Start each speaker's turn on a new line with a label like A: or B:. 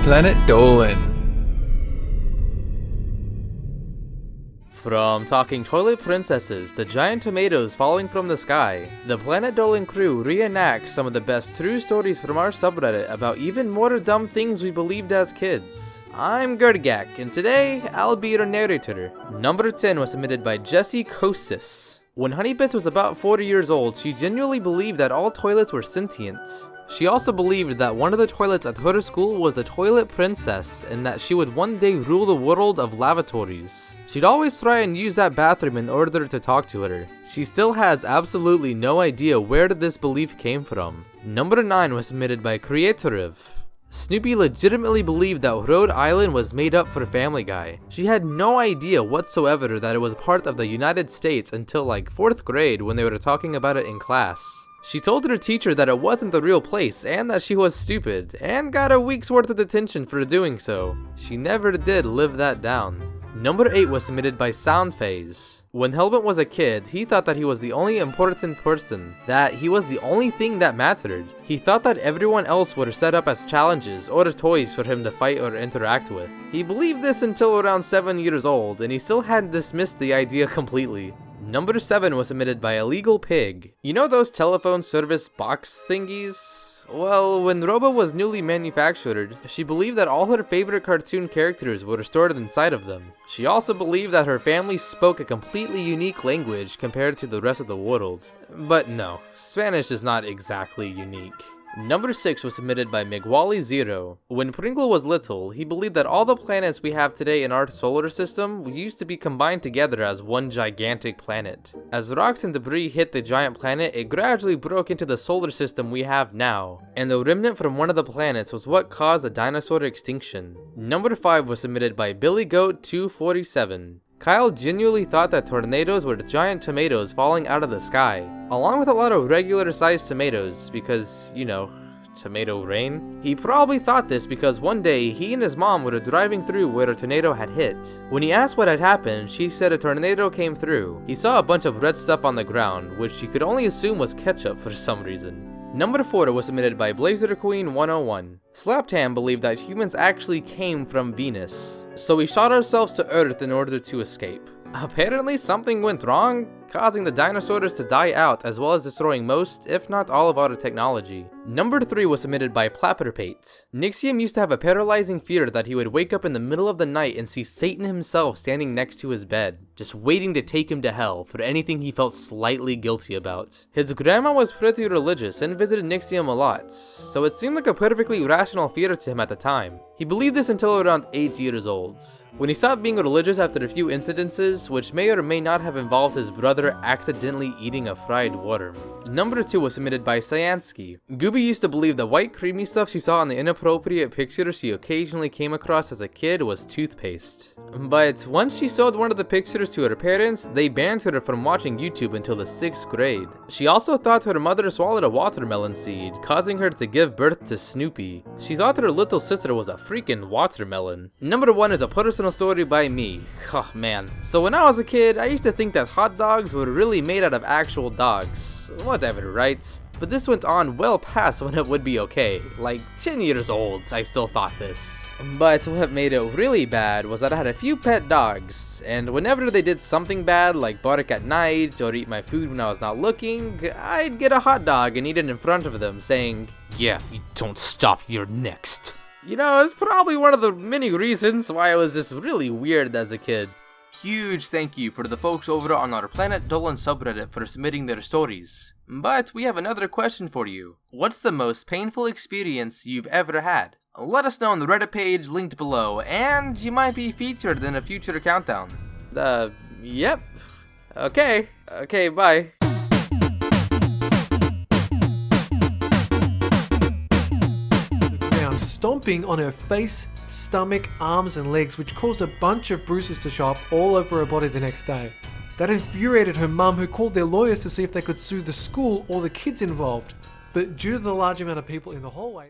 A: Planet Dolan.
B: From talking toilet princesses to giant tomatoes falling from the sky, the Planet Dolan crew reenacts some of the best true stories from our subreddit about even more dumb things we believed as kids. I'm Gurgak, and today I'll be your narrator. Number 10 was submitted by JessyKosis. When Honeybits was about 40 years old, she genuinely believed that all toilets were sentient. She also believed that one of the toilets at her school was a toilet princess and that she would one day rule the world of lavatories. She'd always try and use that bathroom in order to talk to her. She still has absolutely no idea where this belief came from. Number 9 was submitted by Creatorive. Snoopy legitimately believed that Rhode Island was made up for Family Guy. She had no idea whatsoever that it was part of the United States until like 4th grade when they were talking about it in class. She told her teacher that it wasn't the real place and that she was stupid, and got a week's worth of detention for doing so. She never did live that down. Number 8 was submitted by Soundphase. When Helmet was a kid, he thought that he was the only important person, that he was the only thing that mattered. He thought that everyone else were set up as challenges or toys for him to fight or interact with. He believed this until around 7 years old, and he still hadn't dismissed the idea completely. Number 7 was submitted by illegalpig. You know those telephone service box thingies? Well, when Robo was newly manufactured, she believed that all her favorite cartoon characters were stored inside of them. She also believed that her family spoke a completely unique language compared to the rest of the world. But no, Spanish is not exactly unique. Number 6 was submitted by Migwally-zero. When Pringle was little, he believed that all the planets we have today in our solar system used to be combined together as one gigantic planet. As rocks and debris hit the giant planet, it gradually broke into the solar system we have now, and the remnant from one of the planets was what caused the dinosaur extinction. Number 5 was submitted by Billygoat247. Kyle genuinely thought that tornadoes were giant tomatoes falling out of the sky, along with a lot of regular sized tomatoes because, you know, tomato rain. He probably thought this because one day he and his mom were driving through where a tornado had hit. When he asked what had happened, she said a tornado came through. He saw a bunch of red stuff on the ground, which he could only assume was ketchup for some reason. Number 4 was submitted by BlazerQueen101. Slaptam believed that humans actually came from Venus, so we shot ourselves to Earth in order to escape. Apparently something went wrong, causing the dinosaurs to die out as well as destroying most, if not all of our technology. Number 3 was submitted by plaperpate. Nixium used to have a paralyzing fear that he would wake up in the middle of the night and see Satan himself standing next to his bed, just waiting to take him to hell for anything he felt slightly guilty about. His grandma was pretty religious and visited Nixium a lot, so it seemed like a perfectly rational fear to him at the time. He believed this until around 8 years old, when he stopped being religious after a few incidences, which may or may not have involved his brother accidentally eating a fried worm. Number 2 was submitted by Cyanski. Gooby used to believe the white creamy stuff she saw on the inappropriate pictures she occasionally came across as a kid was toothpaste. But once she showed one of the pictures to her parents, they banned her from watching YouTube until the 6th grade. She also thought her mother swallowed a watermelon seed, causing her to give birth to Snoopy. She thought her little sister was a freaking watermelon. Number 1 is a personal story by me. Oh man. So when I was a kid, I used to think that hot dogs were really made out of actual dogs. Whatever, right? But this went on well past when it would be okay. Like 10 years old, I still thought this. But what made it really bad was that I had a few pet dogs, and whenever they did something bad like bark at night or eat my food when I was not looking, I'd get a hot dog and eat it in front of them saying, "Yeah, if you don't stop, you're next." You know, it's probably one of the many reasons why I was just really weird as a kid. Huge thank you for the folks over on our Planet Dolan subreddit for submitting their stories. But we have another question for you. What's the most painful experience you've ever had? Let us know on the Reddit page linked below, and you might be featured in a future countdown. Yep. Okay, bye.
C: Stomping on her face, stomach, arms and legs, which caused a bunch of bruises to show up all over her body the next day. That infuriated her mum, who called their lawyers to see if they could sue the school or the kids involved. But due to the large amount of people in the hallway,